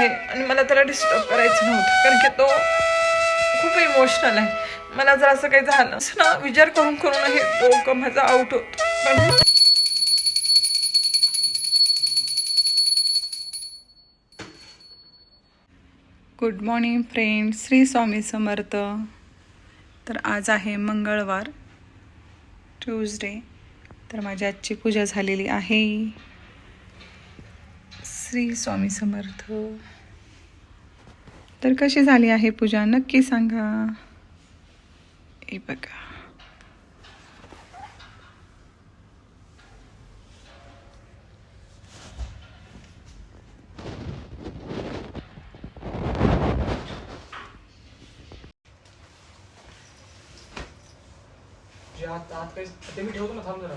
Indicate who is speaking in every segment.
Speaker 1: आहे आणि मला त्याला डिस्टर्ब करायचं नव्हतं, कारण की तो खूप इमोशनल आहे. मला जर असं काही झालं असं ना, विचार करून करून हे डोकं माझं आउट होतं. पण good morning friend, Shri Swami Samarth. तर आज आहे मंगळवार, ट्यूजडे. तर माझी आजची पूजा झालेली आहे. श्री स्वामी समर्थ. तर कशी झाली आहे पूजा नक्की सांगा. हे बघा,
Speaker 2: ते मी ठेवतो ना, थांब जरा.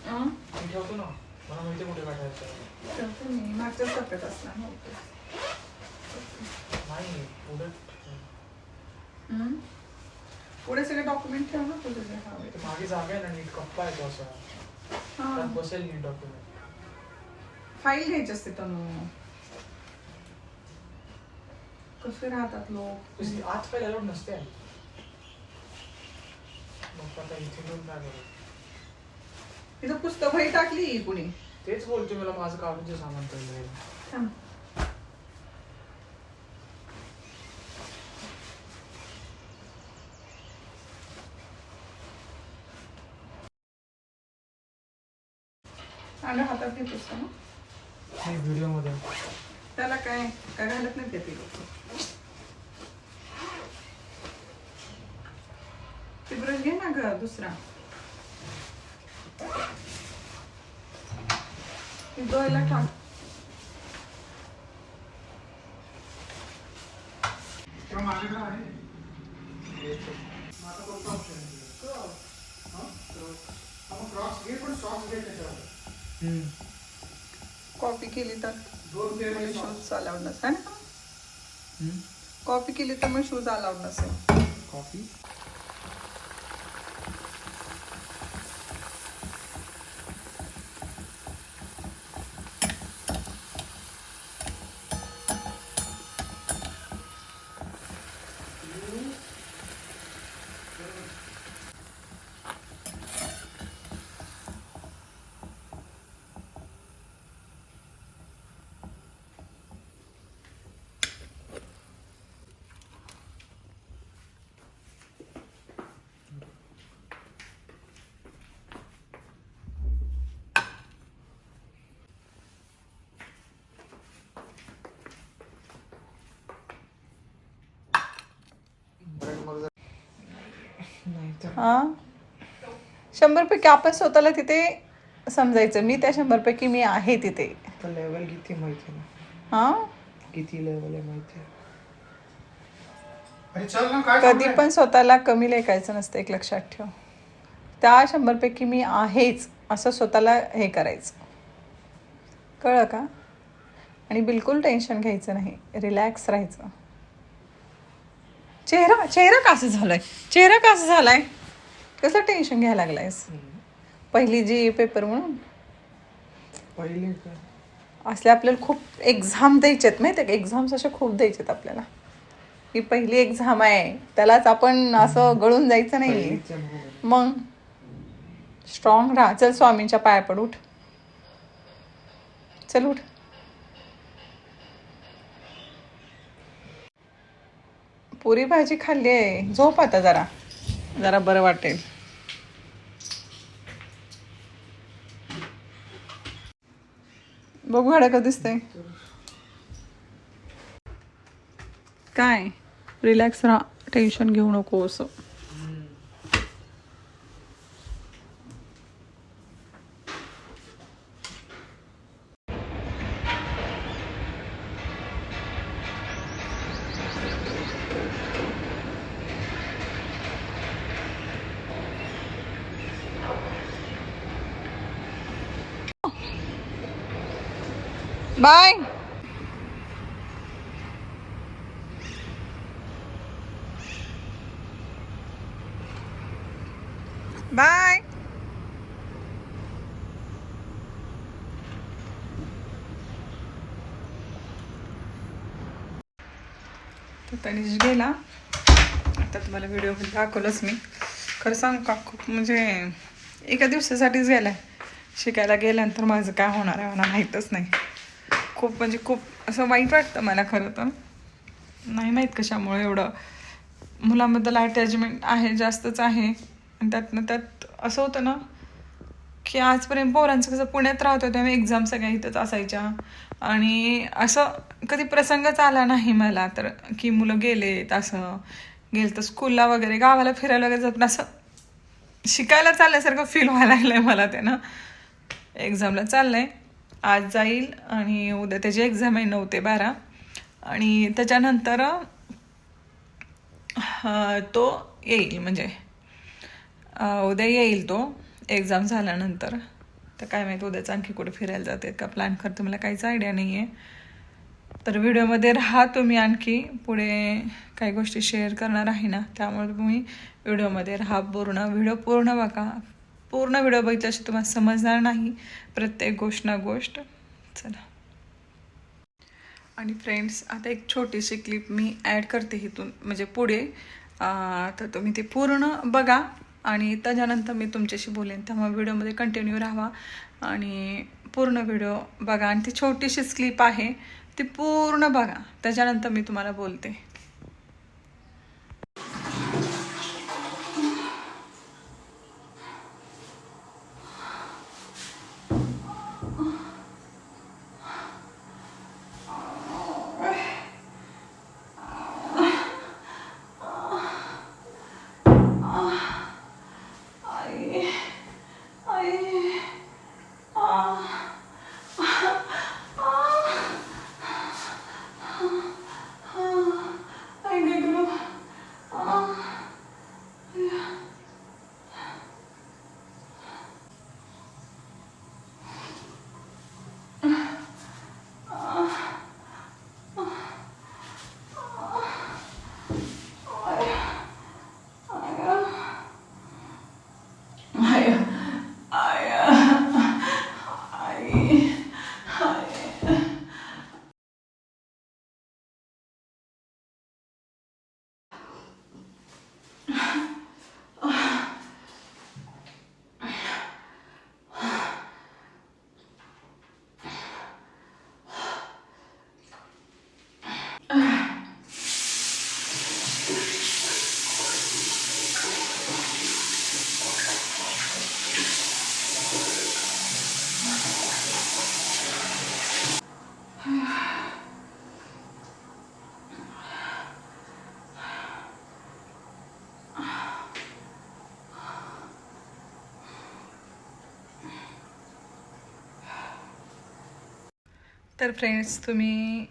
Speaker 2: मी ठेवतो ना, मला माहिती कुठे काढायचं.
Speaker 1: मागच्याच टप्प्यात असणार
Speaker 2: नाही पुढे
Speaker 1: पुढे सगळे डॉक्युमेंट ठेव ना तुझे जे हवे
Speaker 2: ते मागे जागा आहे ना, नीट कप्पा आहे तो असा, त्यात बसेल नीट डॉक्युमेंट.
Speaker 1: फाईल घ्यायची असते तनु. कसे राहतात लोक.
Speaker 2: आज फाईल अलाउड नसते. मग आता इथे घेऊन काय करू?
Speaker 1: तिथं पुस्तक वही टाकली कुणी.
Speaker 2: तेच बोलतो, मला माझं काढूचं सामान ठेवलंय.
Speaker 1: आलं हातात घेतोस का मग?
Speaker 2: नाही, व्हिडिओ मध्ये
Speaker 1: त्याला काय काय घालत नाही ते लोक. ते ब्रश घे ना ग दुसरा. ते डोळ्याला टाक. कॉपी केली तर शूज अलाउड नसेल ना. कॉपी केली तर मग शूज अलाउड नसेल.
Speaker 2: कॉफी
Speaker 1: हा, 100पैकी आपण स्वतःला तिथे समजायचं. मी त्या 100पैकी मी आहे तिथे.
Speaker 2: लेवल किती माहिती ना.
Speaker 1: हा,
Speaker 2: किती लेवल आहे माहिती आहे.
Speaker 1: कधी पण स्वतःला कमी लेखायचं नसतं, एक लक्षात ठेव. त्या 100पैकी मी आहेच असं स्वतःला हे करायचं, कळलं का? आणि बिलकुल टेन्शन घ्यायचं नाही, रिलॅक्स राहायचं. चेहरा चेहरा कसं झालाय, चेहरा कसं झालाय, कसं टेन्शन घ्यायला लागलायस? पहिली जी पेपर म्हणून
Speaker 2: पहिले
Speaker 1: असले आपल्याला खूप एक्झाम द्यायचेत, माहिती आहे का? एक्झाम्स असे खूप द्यायचेत आपल्याला. ही पहिली एक्झाम आहे, त्यालाच आपण असं गळून जायचं नाही. मग स्ट्रॉंग राहा. चल स्वामींच्या पाया पड, उठ. चल उठ. पुरी भाजी खाल्ली आहे, झोप आता जरा, जरा बरं वाटेल. बघू हाडं का दिसतंय. काय रिलॅक्स राहा, टेन्शन घेऊ नको असं. बाय. बाय. तर तनिष गेला. आता तुम्हाला व्हिडिओ दाखवलंच मी. खरं सांगू का, खूप म्हणजे एका दिवसासाठीच गेला आहे. शिकायला गेल्यानंतर माझं काय होणार आहे मला माहीतच नाही. खूप म्हणजे खूप असं वाईट वाटतं मला खरं तर. नाही माहीत कशामुळे एवढं मुलांबद्दल अटॅचमेंट आहे, जास्तच आहे. आणि त्यातनं त्यात असं होतं ना की आजपर्यंत पोरांचं कसं पुण्यात राहत होतं, त्यामुळे एक्झाम सगळ्या इथंच असायच्या. आणि असं कधी प्रसंगच आला नाही मला तर की मुलं गेलेत, असं गेलं तर स्कूलला वगैरे, गावाला फिरायला वगैरे जात असं शिकायला चालल्यासारखं फील व्हायला लागलं आहे मला. ते ना एक्झामला चाललं आहे, आज जाईल आणि उद्या त्याची एक्झाम आहे 9 ते 12. आणि त्याच्यानंतर तो येईल, म्हणजे उद्या येईल तो एक्झाम झाल्यानंतर. तर काय माहीत उद्याच आणखी कुठे फिरायला जाते का, प्लॅन करते, मला काहीच आयडिया नाही आहे. तर व्हिडिओमध्ये राहा तुम्ही, आणखी पुढे काही गोष्टी शेअर करणार आहे ना, त्यामुळे तुम्ही व्हिडिओमध्ये राहा. व्हिडिओ पूर्ण बघा. पूर्ण व्हिडिओ बघितल्याशी तुम्हाला समजणार नाही प्रत्येक गोष्ट ना गोष्ट. चला. आणि फ्रेंड्स, आता एक छोटीशी क्लिप मी ॲड करते इथून म्हणजे पुढे. तर तुम्ही ते पूर्ण बघा आणि त्याच्यानंतर मी तुमच्याशी बोलेन. त्यामुळे व्हिडिओमध्ये कंटिन्यू राहा आणि पूर्ण व्हिडिओ बघा. आणि ती छोटीशीच क्लिप आहे, ती पूर्ण बघा, त्याच्यानंतर मी तुम्हाला बोलते. तर फ्रेंड्स, तुम्ही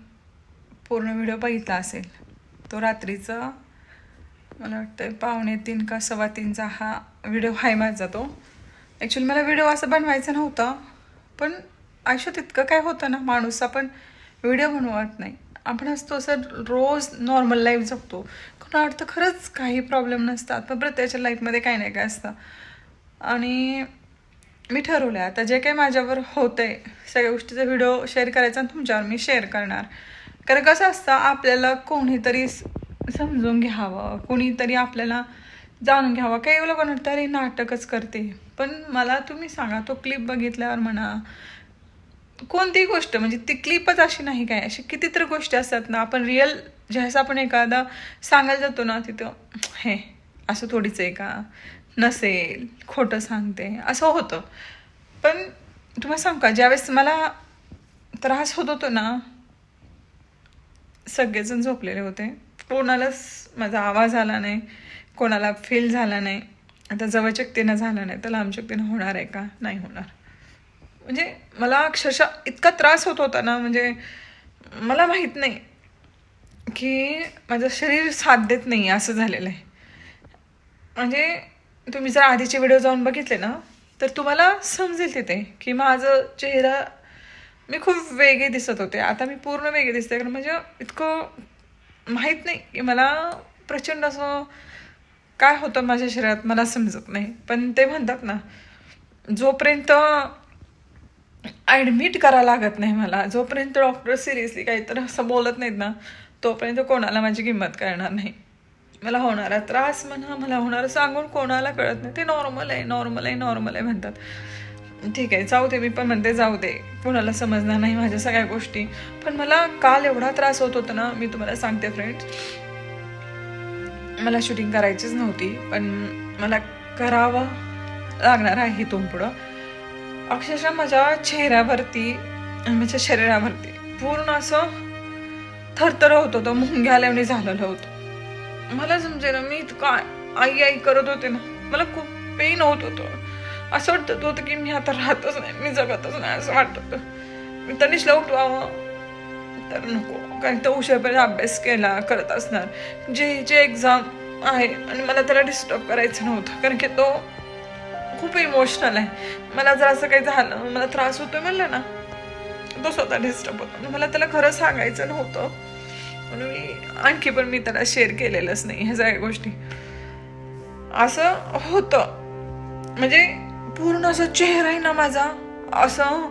Speaker 1: पूर्ण व्हिडिओ बघितला असेल. तो रात्रीचा मला वाटतं 2:45 का 2:15 हा व्हिडिओ आहे माझा. तो ॲक्च्युली मला व्हिडिओ असं बनवायचा नव्हता, पण आयुष्यात इतकं काय होतं ना, माणूस आपण व्हिडिओ बनवत नाही, आपण असतो असं रोज नॉर्मल लाईफ जगतो. कोणा वाटतं खरंच काही प्रॉब्लेम नसतात, पण प्रत्येकाच्या लाईफमध्ये काही नाही काय असतं. आणि मी ठरवलं आहे आता जे काही माझ्यावर होतं आहे सगळ्या गोष्टीचा व्हिडिओ शेअर करायचा आणि तुमच्यावर मी शेअर करणार. कारण कसं असतं, आपल्याला कोणीतरी समजून घ्यावं, कोणीतरी आपल्याला जाणून घ्यावं. काही लोकांना वाटतं अरे नाटकच करते, पण मला तुम्ही सांगा, तो क्लिप बघितल्यावर म्हणा, कोणतीही गोष्ट म्हणजे ती क्लिपच अशी नाही काय, अशी कितीतरी गोष्टी असतात ना, आपण रिअल ज्यावेळेस आपण एखादा सांगायला जातो ना, तिथं हे असं थोडीच आहे का, नसेल, खोटं सांगते, असं होतं. पण तुम्हाला सांग का, ज्यावेळेस मला त्रास होत होतो ना, सगळेजण झोपलेले होते, कोणालाच माझा आवाज आला नाही, कोणाला फील झाला नाही. आता जवळच्या व्यक्तीनं झालं नाही तर लांबच्या व्यक्तीनं होणार आहे का, नाही होणार. म्हणजे मला अक्षरशः इतका त्रास होत होता ना, म्हणजे मला माहीत नाही की माझं शरीर साथ देत नाही असं झालेलं आहे. म्हणजे तुम्ही जर आधीचे व्हिडिओ जाऊन बघितले ना, तर तुम्हाला समजेल तिथे की माझं चेहरा, मी खूप वेगळे दिसत होते. आता मी पूर्ण वेगळे दिसते, कारण म्हणजे इतकं माहीत नाही की मला प्रचंड असं काय होतं माझ्या शरीरात मला समजत नाही. पण ते म्हणतात ना, जोपर्यंत ॲडमिट करा लागत नाही मला. जोपर्यंत डॉक्टर सिरियसली काहीतरी असं बोलत नाहीत ना, तोपर्यंत कोणाला माझी किंमत करणार नाही. मला होणारा त्रास म्हणा, मला होणारं सांगून कोणाला कळत नाही. ते नॉर्मल आहे, नॉर्मल आहे, नॉर्मल आहे म्हणतात. ठीक आहे, जाऊ दे. मी पण म्हणते जाऊ दे, कोणाला समजणार नाही माझ्या सगळ्या गोष्टी. पण मला काल एवढा त्रास होत होता ना, मी तुम्हाला सांगते फ्रेंड्स. मला शूटिंग करायचीच नव्हती, पण मला करावं लागणार आहे इथून पुढं. अक्षरशः माझ्या चेहऱ्यावरती, माझ्या शरीरावरती पूर्ण असं थरथर होत होतं, मुंग्या आल्याने झालेलं होतं. मला समजेना, मी काय आई आई करत होते ना, मला खूप पेन होत होतं. असं वाटत होतं की मी आता राहतच नाही, मी जगतच नाही असं वाटत होतं. मी तनिषला उठवावं तर नको, कारण तो उशिरापर्यंत अभ्यास केला करत असणार, जे एक्झाम आहे, आणि मला त्याला डिस्टर्ब करायचं नव्हतं, कारण की तो खूप इमोशनल आहे. मला जर असं काही झालं, मला त्रास होतोय म्हणलं ना, तो स्वतः डिस्टर्ब होतो. मला त्याला खरं सांगायचं नव्हतं, म्हणून मी त्याला शेअर केलेलंच नाही ह्या सगळ्या गोष्टी. असं होतं, म्हणजे पूर्ण असं चेहरा आहे ना माझा असं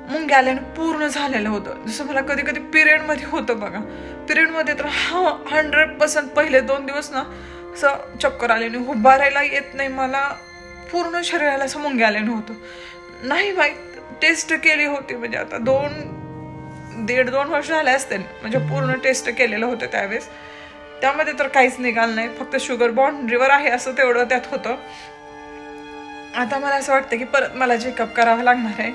Speaker 1: मुंग्या आल्याने पूर्ण झालेलं होतं. जसं मला कधी कधी पिरियडमध्ये होतं बघा. पिरियडमध्ये तर 100% पहिले 2 दिवस ना असं चक्कर आल्याने, उभा राहायला येत नाही मला, पूर्ण शरीराला असं मुंग्या आल्याने होतं. नाही माहीत, टेस्ट केली होती, म्हणजे आता 1.5-2 वर्ष झाले असते, म्हणजे पूर्ण टेस्ट केलेलं होतं त्यावेळेस. त्यामध्ये तर काहीच निघालं नाही, फक्त शुगर बाउंड्रीवर आहे असं तेवढं त्यात होतं. आता मला असं वाटतं की परत मला चेकअप करावं लागणार आहे.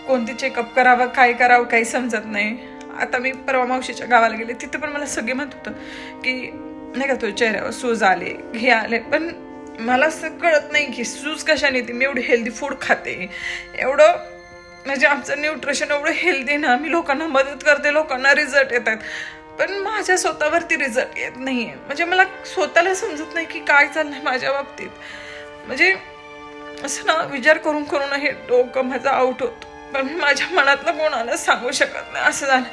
Speaker 1: कोणती चेकअप करावं, काय करावं, काही समजत नाही. आता मी परवा मावशीच्या गावाला गेले, तिथे पण मला सगळे म्हणत होतं की नाही का, तो चेहऱ्यावर सूज आले, हे आले. पण मला असं कळत नाही की सूज कशाने येते. मी एवढी हेल्दी फूड खाते, एवढं म्हणजे आमचं न्यूट्रिशन एवढं हेल्दी ना, मी लोकांना मदत करते, लोकांना रिझल्ट येतात, पण माझ्या स्वतःवरती रिझल्ट येत नाहीये. म्हणजे मला स्वतःला समजत नाही की काय चाललंय माझ्या बाबतीत. म्हणजे असं ना विचार करून करून हे डोकं माझं आउट होतं, पण मी माझ्या मनातलं कोणाला सांगू शकत नाही असं झालं.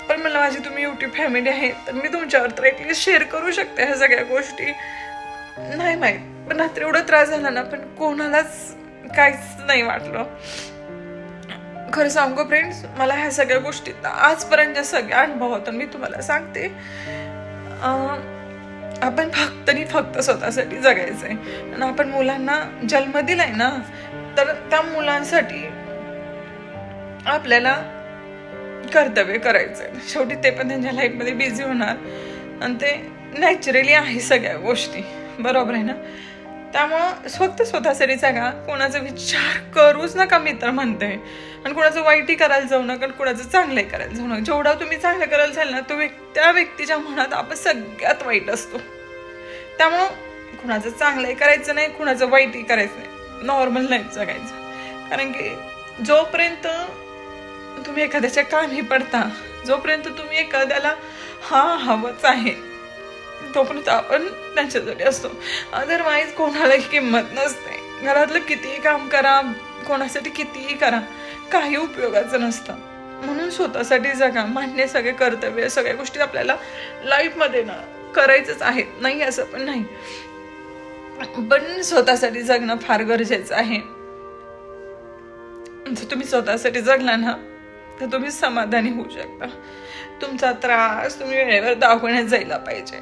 Speaker 1: पण मला माझी तुम्ही यूट्यूब फॅमिली आहे, तर मी तुमच्यावर तर ॲटलिस्ट शेअर करू शकते ह्या सगळ्या गोष्टी. नाही माहीत, पण रात्री एवढा त्रास झाला ना, पण कोणालाच काहीच नाही वाटलं. खरं सांगू फ्रेंड्स, मला ह्या सगळ्या गोष्टीत आजपर्यंतच्या सगळ्या अनुभव होता मी तुम्हाला सांगते. आपण फक्त स्वतःसाठी जगायचं आहे. आणि आपण मुलांना जन्म दिलाय ना, तर त्या मुलांसाठी आपल्याला कर्तव्य करायचं आहे. शेवटी ते पण त्यांच्या लाईफमध्ये बिझी होणार, आणि ते नॅचरली आहे सगळ्या गोष्टी, बरोबर आहे ना. त्यामुळं फक्त स्वतःसाठी जगा, कोणाचा विचार करूच नका, मी तर म्हणते. आणि कोणाचं वाईटही करायला जाऊ नका, कोणाचं चांगलंही करायला जाऊ नका. जेवढा तुम्ही चांगलं करायला जाल ना, त्या व्यक्तीच्या मनात आपण सगळ्यात वाईट असतो. त्यामुळं कुणाचं चांगलंही करायचं नाही, कुणाचं वाईटही करायचं नाही, नॉर्मल लाईफ जगायचं. कारण की जोपर्यंत तुम्ही एखाद्याच्या कामी पडता, जोपर्यंत तुम्ही एखाद्याला हवंच आहे, तोपर्यंत आपण त्यांच्यासाठी असतो. अदरवाईज कोणालाही किंमत नसते. घरातलं कितीही काम करा, कोणासाठी कितीही करा, काही उपयोगाचं नसतं. म्हणून स्वतःसाठी जगा. मान्य सगळे कर्तव्य, सगळ्या गोष्टी आपल्याला लाईफमध्ये ना करायचंच आहे, नाही असं पण नाही, पण स्वतःसाठी जगणं फार गरजेचं आहे. जर तुम्ही स्वतःसाठी जगला ना, तर तुम्ही समाधानी होऊ शकता. तुमचा त्रास तुम्ही वेळेवर दवाखान्यात जायला पाहिजे.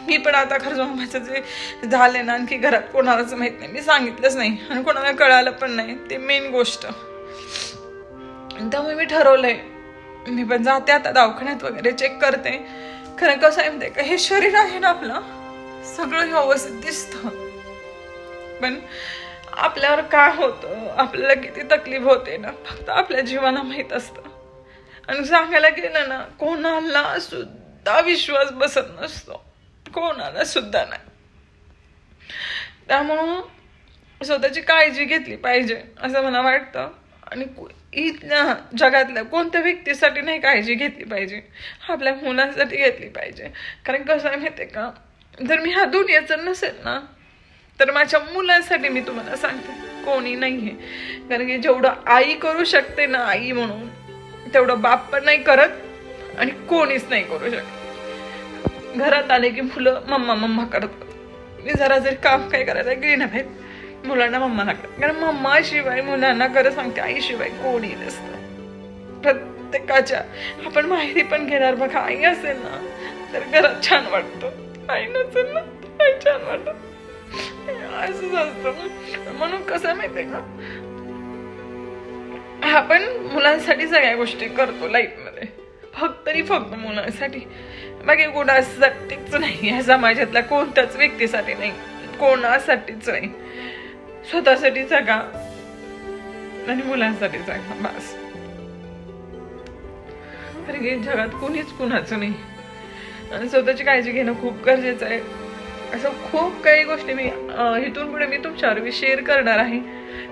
Speaker 1: मी पण आता खरं माझं जे झाले ना, आणखी घरात कोणालाच माहित नाही, मी सांगितलंच नाही, आणि कोणाला कळालं पण नाही, ते मेन गोष्ट. त्यामुळे मी ठरवलंय, मी पण जाते आता दवाखान्यात वगैरे, चेक करते. खरं कसं आहे म्हणते का, हे शरीर आहे ना आपलं, सगळं व्यवस्थित दिसतं, पण आपल्यावर काय होतं, आपल्याला किती तकलीफ होते ना, फक्त आपल्या जीवाला माहित असतं. आणि सांगायला गेलं ना, कोणाला सुद्धा विश्वास बसत नसतो, कोणाला सुद्धा नाही. त्यामुळं स्वतःची काळजी घेतली पाहिजे असं मला वाटतं. आणि इथल्या जगातल्या कोणत्या व्यक्तीसाठी नाही काळजी घेतली पाहिजे, आपल्या मुलांसाठी घेतली पाहिजे. कारण कसं आहे माहिती आहे का, जर मी ह्या दुनियाचं नसेल ना, तर माझ्या मुलांसाठी मी तुम्हाला सांगते कोणी नाही आहे. कारण की जेवढं आई करू शकते ना आई म्हणून, तेवढं बाप पण नाही करत, आणि कोणीच नाही करू शकत. घरात आले की मुलं मम्मा मम्मा करतात. मी जरा जरी काम काय करायला गेली ना बाहेर, मुलांना मम्मा लागतात. कारण मम्माशिवाय मुलांना खरं सांगते आईशिवाय कोणी नसतं. प्रत्येकाच्या आपण माहिती पण घेणार बघा. आई असेल ना तर घरात छान वाटतं, आई नसेल ना आई छान वाटत. असंच असतं. म्हणून कसं माहितीये का, आपण मुलांसाठी सगळ्या गोष्टी करतो लाईफमध्ये, फक्त मुलांसाठी. बाकी कोणासाठीच नाही, या समाजातल्या कोणत्याच व्यक्तीसाठी नाही, कोणासाठीच नाही. स्वतःसाठी जगा आणि मुलांसाठी जगा बस. कारण की जगात कोणीच कुणाचं नाही आणि स्वतःची काळजी घेणं खूप गरजेचं आहे. असं खूप काही गोष्टी मी इथून पुढे मी तुमच्यावर शेअर करणार आहे.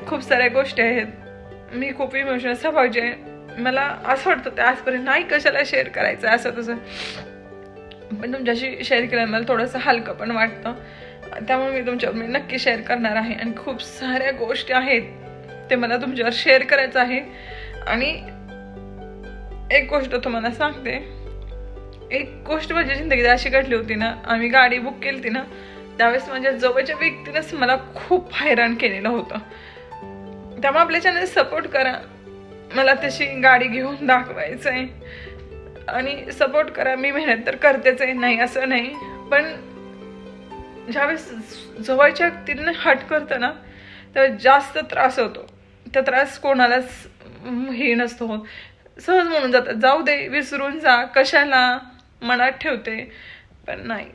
Speaker 1: खूप साऱ्या गोष्टी आहेत. मी खूप इमोशनल स्वभावाची आहे. मला असं वाटतं ते आजपर्यंत नाही कशाला शेअर करायचं असं तसं, पण तुमच्याशी शेअर केल्यानं मला थोडंसं हलकं पण वाटतं. त्यामुळे मी तुमच्यावर नक्की शेअर करणार आहे. आणि खूप साऱ्या गोष्टी आहेत ते मला तुमच्यावर शेअर करायचं आहे. आणि एक गोष्ट तुम्हाला सांगते, एक गोष्ट माझ्या जिंदगीत अशी घडली होती ना, आम्ही गाडी बुक केली होती ना, त्यावेळेस माझ्या जवळच्या व्यक्तीनंच मला खूप हैराण केलेलं होतं. त्यामुळे आपल्या चॅनल सपोर्ट करा. मला तशी गाडी घेऊन दाखवायचं आहे आणि सपोर्ट करा. मी मेहनत तर करतेच आहे, नाही असं नाही, पण ज्यावेळेस जवळच्या व्यक्तीने हट करतं ना तर जास्त त्रास होतो. त्या त्रास कोणालाच हे नसतो होत. सहज म्हणून जातात जाऊ दे, विसरून जा, कशाला मनात ठेवते. पण नाही,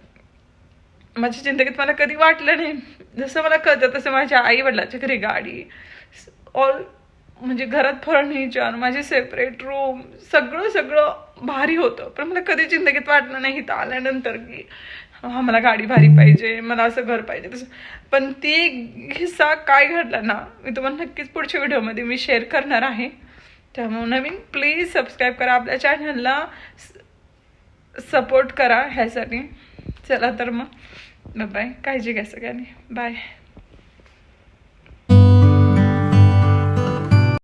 Speaker 1: माझ्या जिंदगीत मला कधी वाटलं नाही. जसं मला कळतं तसं माझ्या आई वडिलाच्या घरी गाडी, ऑल म्हणजे घरात फर्निचर, माझे सेपरेट रूम, सगळं भारी होतं. पण मला कधी जिंदगीत वाटलं नाही इथं आल्यानंतर की हा मला गाडी भारी पाहिजे, मला असं घर पाहिजे तसं. पण ती किस्सा काय घडला ना, मी तुम्हाला नक्कीच पुढच्या व्हिडिओमध्ये मी शेअर करणार आहे. त्यामुळे नवीन प्लीज सबस्क्राईब करा, आपल्या चॅनलला सपोर्ट करा ह्यासाठी. चला तर मग बाय, काळजी घ्या सगळ्यांनी, बाय.